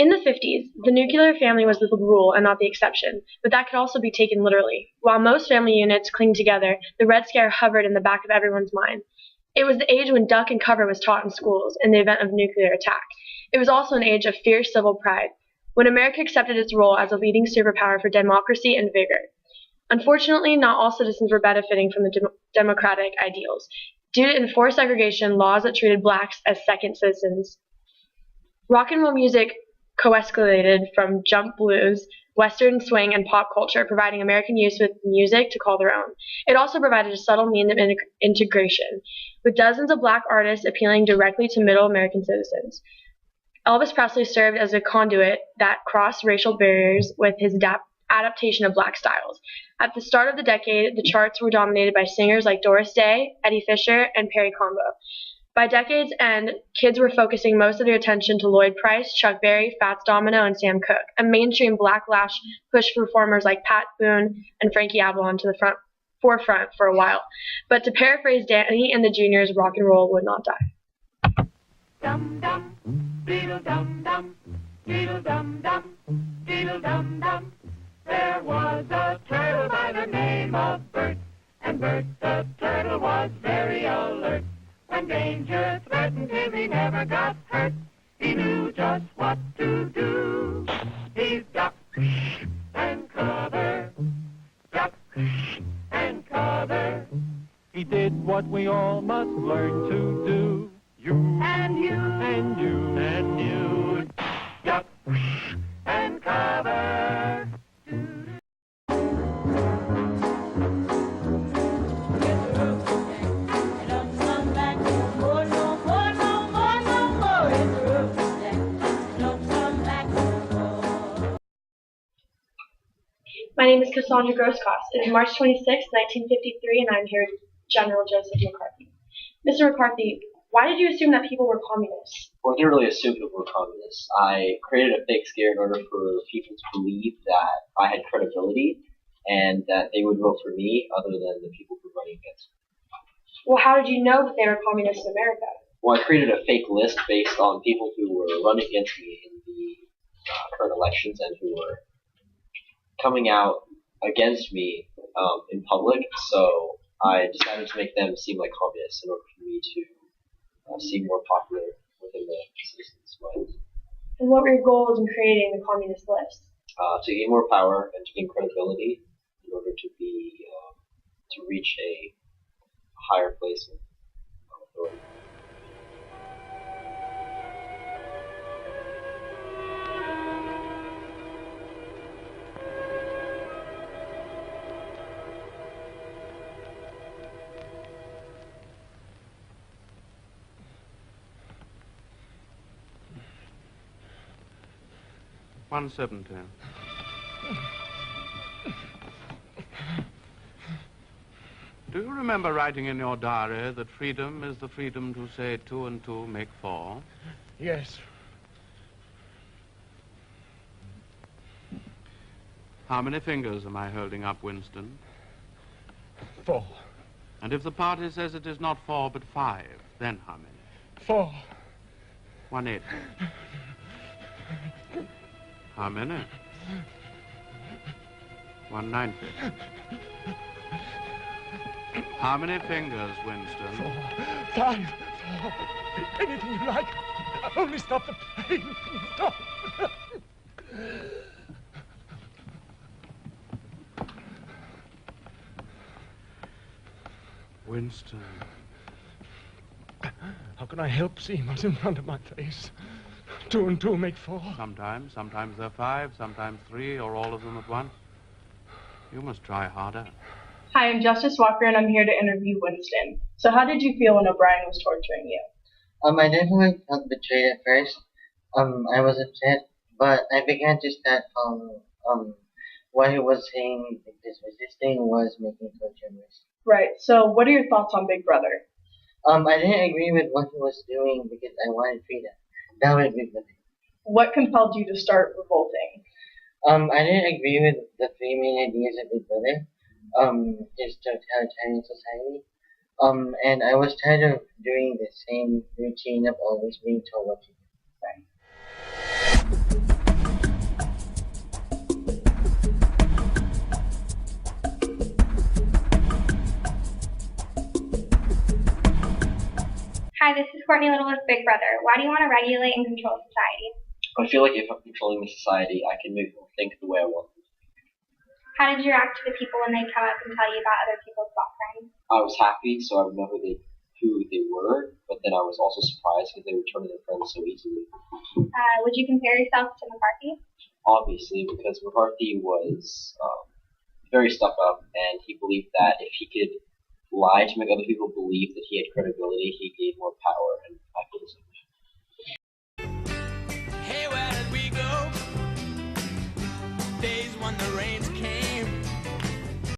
In the 50s, the nuclear family was the rule and not the exception, but that could also be taken literally. While most family units clinged together, the Red Scare hovered in the back of everyone's mind. It was the age when duck and cover was taught in schools in the event of nuclear attack. It was also an age of fierce civil pride, when America accepted its role as a leading superpower for democracy and vigor. Unfortunately, not all citizens were benefiting from the democratic ideals, due to enforced segregation laws that treated blacks as second citizens. Rock and roll music coescalated from jump blues, western swing, and pop culture, providing American youth with music to call their own. It also provided a subtle means of integration, with dozens of black artists appealing directly to middle American citizens. Elvis Presley served as a conduit that crossed racial barriers with his adaptation of black styles. At the start of the decade, the charts were dominated by singers like Doris Day, Eddie Fisher, and Perry Combo. By decade's end, kids were focusing most of their attention to Lloyd Price, Chuck Berry, Fats Domino, and Sam Cooke, and mainstream backlash pushed performers like Pat Boone and Frankie Avalon to the forefront for a while. But to paraphrase Danny and the Juniors, rock and roll would not die. Dum dum, beetle dum dum, beetle dum dum, beetle dum dum. There was a turtle by the name of Bert, and Bert the turtle was very alert. When danger threatened him, he never got hurt. He knew just what to do. He ducked and covered, ducked and covered. He did what we all must learn to do. You and you and you and you, duck and cover. My name is Cassandra Groscost. It is March 26, 1953, and I'm here with General Joseph McCarthy. Mr. McCarthy, why did you assume that people were communists? Well, I didn't really assume people were communists. I created a fake scare in order for people to believe that I had credibility and that they would vote for me other than the people who were running against me. Well, how did you know that they were communists in America? Well, I created a fake list based on people who were running against me in the current elections and who were coming out against me in public, so I decided to make them seem like communists in order for me to seem more popular within the citizens' minds. And what were your goals in creating the communist list? To gain more power and to gain credibility in order to be to reach a higher place of authority. $1.70. Do you remember writing in your diary that freedom is the freedom to say 2 and 2 make 4? Yes. How many fingers am I holding up, Winston? 4. And if the party says it is not 4 but 5, then how many? 4. 1/8. How many? 1/90. How many fingers, Winston? 4. 5. 4. Anything you like. Only stop the pain. Stop. Winston. How can I help seeing what's in front of my face? 2 and 2 make 4. Sometimes they're 5, sometimes 3, or all of them at once. You must try harder. Hi, I'm Justice Walker, and I'm here to interview Winston. So how did you feel when O'Brien was torturing you? I definitely felt betrayed at first. I was upset, but I began to start following what he was saying, because resisting was making torture worse. Right, so what are your thoughts on Big Brother? I didn't agree with what he was doing because I wanted freedom. That was Big Brother. What compelled you to start revolting? I didn't agree with the 3 main ideas of Big Brother. His totalitarian society. And I was tired of doing the same routine of always being told what to do. Right. Hi, this is Courtney Little with Big Brother. Why do you want to regulate and control society? I feel like if I'm controlling the society, I can make people think the way I want them. How did you react to the people when they come up and tell you about other people's thought crimes? I was happy, so I would know who they were, but then I was also surprised because they were turning their friends so easily. Would you compare yourself to McCarthy? Obviously, because McCarthy was very stuck up, and he believed that if he could lie to make other people believe that he had credibility, he gained more power, and I feel the same. Hey, where did we go? Days when the rains came.